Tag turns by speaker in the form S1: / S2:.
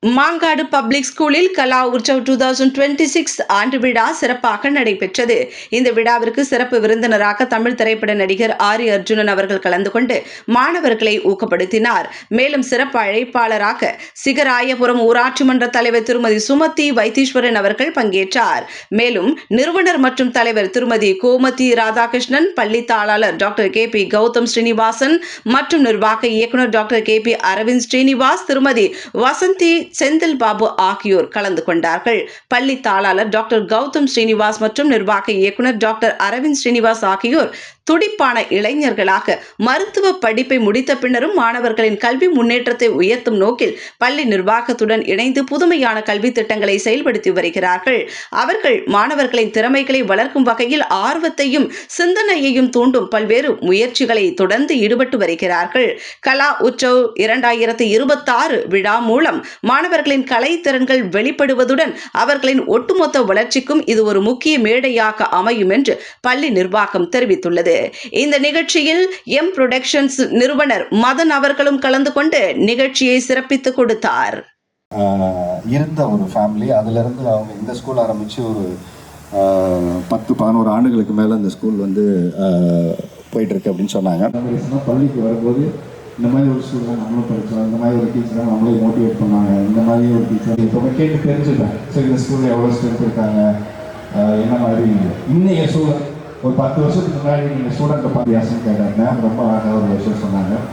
S1: Mangadu public ஸ்கூலில் கலா உற்சவ் 2026 ஆண்டு விழா சிறப்பாக நடைபெற்றது. இந்த விழாவிற்கு சிறப்பு விருந்தினராக தமிழ் திரைப்பட நடிகர் ஆரி அர்ஜுனன் அவர்கள் கலந்து கொண்டு மாணவர்களை ஊக்கப்படுத்தினார். மேலும் சிறப்பு அழைப்பாளராக சிகராயபுரம் ஊராட்சி மன்ற தலைவர் திருமதி சுமதி வைத்தீஸ்வரன் அவர்கள் பங்கேற்றார். மேலும் நிறுவனர் மற்றும் தலைவர் திருமதி கோமதி ராதாகிருஷ்ணன், பள்ளி தாளாளர் டாக்டர் கே.பி. கௌதம் ஸ்ரீனிவாசன் மற்றும் நிர்வாக இயக்குநர் டாக்டர் கே.பி. அரவிந்த் ஸ்ரீனிவாஸ், திருமதி வசந்தி செந்தில் பாபு ஆகியோர் கலந்து கொண்டார்கள். பள்ளி தாளாளர் டாக்டர் கௌதம் ஸ்ரீனிவாஸ் மற்றும் நிர்வாக இயக்குநர் டாக்டர் அரவிந்த் ஸ்ரீனிவாஸ் ஆகியோர் துடிப்பான இளைஞர்களாக மருத்துவ படிப்பை முடித்த பின்னரும் மாணவர்களின் கல்வி முன்னேற்றத்தை உயர்த்தும் நோக்கில் பள்ளி நிர்வாகத்துடன் இணைந்து புதுமையான கல்வி திட்டங்களை செயல்படுத்தி வருகிறார்கள். அவர்கள் மாணவர்களின் திறமைகளை வளர்க்கும் வகையில் ஆர்வத்தையும் சிந்தனையையும் தூண்டும் பல்வேறு முயற்சிகளை தொடர்ந்து ஈடுபட்டு வருகிறார்கள். கலா உற்சவ் 2026 விழா மூலம் மாணவர்களின் கலை திறன்கள் வெளிப்படுவதுடன் அவர்களின் ஒட்டுமொத்த வளர்ச்சிக்கும் இது ஒரு முக்கிய மேடையாக அமையும் என்று பள்ளி நிர்வாகம் தெரிவித்துள்ளது. இந்த நிகழ்ச்சியில் எம் புரொடக்ஷன்ஸ் நிறுவனர் மதன் அவர்களும் கலந்து கொண்டு நிகழ்ச்சியை சிறப்பித்து கொடுத்தார்.
S2: இருந்த ஒரு ஃபேமிலி, அதிலிருந்து அவங்க இந்த ஸ்கூல் ஆரம்பித்து ஒரு 10-11 ஆண்டுகளுக்கு மேலே இந்த ஸ்கூல் வந்து போயிட்டுருக்கு அப்படின்னு சொன்னாங்க. பள்ளிக்கு வரும்போது இந்த மாதிரி ஒரு ஸ்கூலில் நம்மளும் படித்தோம், இந்த மாதிரி ஒரு டீச்சராக நம்மளே மோட்டிவேட் பண்ணாங்க, இந்த மாதிரி ஒரு டீச்சர் இப்போ கேட்டு தெரிஞ்சுப்பேன். ஸோ இந்த ஸ்கூலில் எவ்வளோ ஸ்ட்ரென்த் இருக்காங்க, என்ன மாதிரி இன்னைய சூழல். ஒரு 10 வருஷத்துக்கு முன்னாடி நீங்கள் ஸ்டூடெண்ட்டை பார்த்து யாசம் கேட்டாங்க, ரொம்ப அழகாக ஒரு விஷயம் சொன்னாங்க.